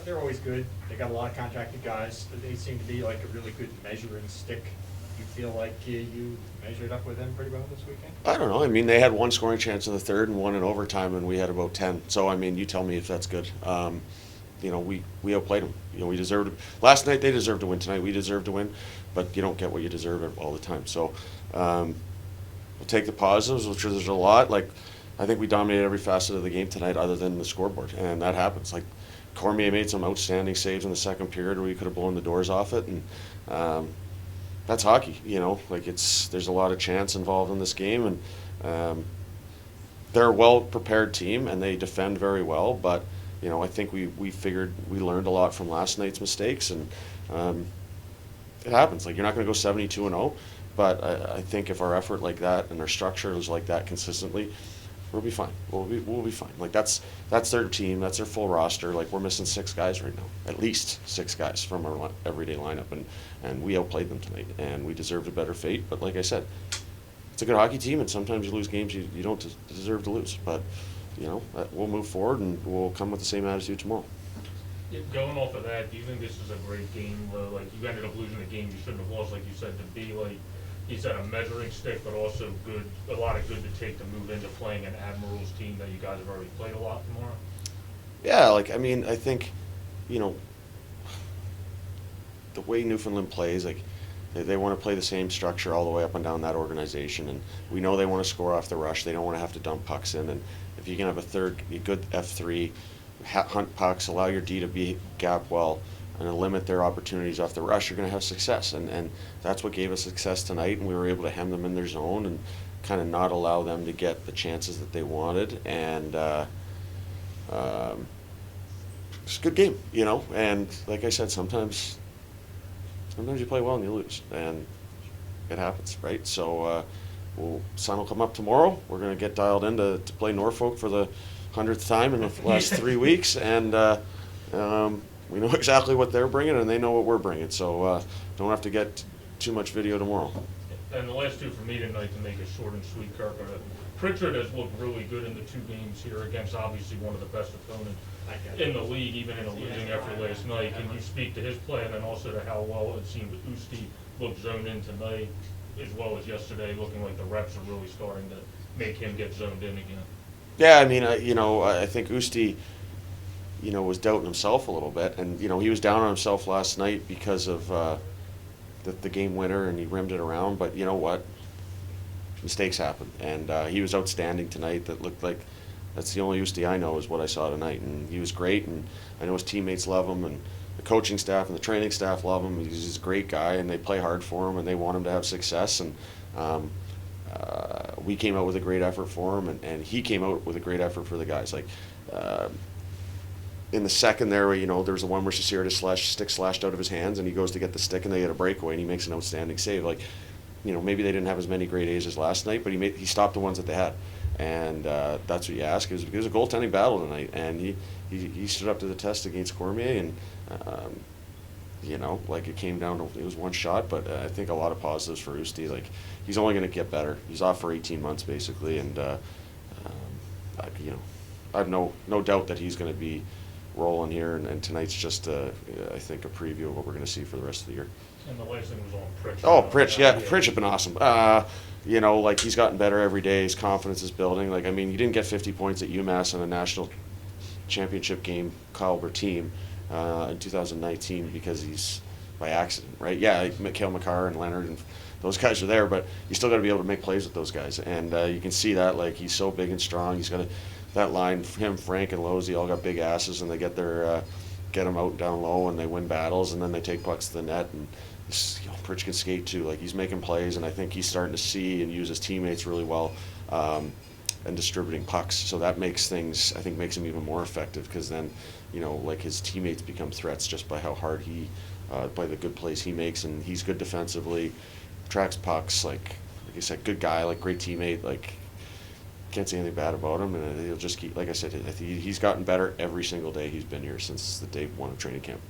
they're always good. They got a lot of contracted guys. They seem to be like a really good measuring stick. You feel like you measured up with them pretty well this weekend? I don't know. I mean, they had one scoring chance in the third and one in overtime, and we had about 10. So, I mean, you tell me if that's good. We outplayed them. We deserved. Last night they deserved to win. Tonight we deserve to win, but you don't get what you deserve all the time. So, we'll take the positives, which there's a lot. Like, I think we dominated every facet of the game tonight, other than the scoreboard, and that happens. Like, Cormier made some outstanding saves in the second period where we could have blown the doors off it, and that's hockey. Like there's a lot of chance involved in this game, and they're a well prepared team and they defend very well. But I think we figured we learned a lot from last night's mistakes, and it happens. Like, you're not going to go 72-0, but I think if our effort like that and our structure is like that consistently, we'll be fine. We'll be fine. Like, that's their team. That's their full roster. Like, we're missing 6 guys right now, at least 6 guys from our everyday lineup, and we outplayed them tonight, and we deserved a better fate. But like I said, it's a good hockey team, and sometimes you lose games you don't deserve to lose. But we'll move forward, and we'll come with the same attitude tomorrow. Yeah, going off of that, do you think this is a great game? Like, you ended up losing a game you shouldn't have lost, like you said, to be like. He said a measuring stick, but also a lot of good to take to move into playing an Admirals team that you guys have already played a lot tomorrow. Yeah, I think, the way Newfoundland plays, like, they want to play the same structure all the way up and down that organization, and we know they want to score off the rush. They don't want to have to dump pucks in, and if you can have a good F3, hunt pucks, allow your D to be gap well, and limit their opportunities off the rush, you're going to have success. And that's what gave us success tonight, and we were able to hem them in their zone and kind of not allow them to get the chances that they wanted. And it's a good game, And like I said, sometimes you play well and you lose, and it happens, right? So sun will come up tomorrow. We're going to get dialed in to play Norfolk for the 100th time in the last 3 weeks, and we know exactly what they're bringing, and they know what we're bringing. So don't have to get too much video tomorrow. And the last two for me tonight, to make it short and sweet, Kirk. Pritchard has looked really good in the 2 games here against obviously one of the best opponents in the league, even in a losing effort last night. Can you speak to his play, and then also to how well it seemed Usti looked zoned in tonight, as well as yesterday, looking like the reps are really starting to make him get zoned in again? Yeah, I mean, I think Usti, was doubting himself a little bit, and he was down on himself last night because of the game winner, and he rimmed it around. But you know what? Mistakes happen, and he was outstanding tonight. That looked like that's the only Usti I know is what I saw tonight, and he was great. And I know his teammates love him, and the coaching staff and the training staff love him. He's a great guy, and they play hard for him, and they want him to have success. And we came out with a great effort for him, and he came out with a great effort for the guys. Like, in the second there, there was the one where Shasir had his stick slashed out of his hands, and he goes to get the stick, and they get a breakaway, and he makes an outstanding save. Like, maybe they didn't have as many great A's as last night, but he stopped the ones that they had, and that's what you ask. It was a goaltending battle tonight, and he stood up to the test against Cormier, and like, it came down to, it was one shot, but I think a lot of positives for Usti. Like, he's only going to get better. He's off for 18 months basically, and I have no doubt that he's going to be rolling here, and tonight's just I think a preview of what we're going to see for the rest of the year. And the last thing was on Pritch. Oh, Pritch, yeah, Pritch has been awesome. Like, he's gotten better every day. His confidence is building. Like, I mean, you didn't get 50 points at UMass on a national championship game caliber team in 2019 because he's by accident, right? Yeah, like Mikhail Makar and Leonard and those guys are there, but you still got to be able to make plays with those guys, and you can see that. Like, he's so big and strong. He's got that line. Him, Frank, and Losey all got big asses, and they get them out down low, and they win battles, and then they take pucks to the net. And Pritch can skate too. Like, he's making plays, and I think he's starting to see and use his teammates really well, and distributing pucks. So that makes him even more effective, because then, like, his teammates become threats just by how hard by the good plays he makes, and he's good defensively, tracks pucks. Like I said, good guy, like, great teammate. Like, can't say anything bad about him, and he'll just keep. Like I said, he's gotten better every single day he's been here since the day one of training camp.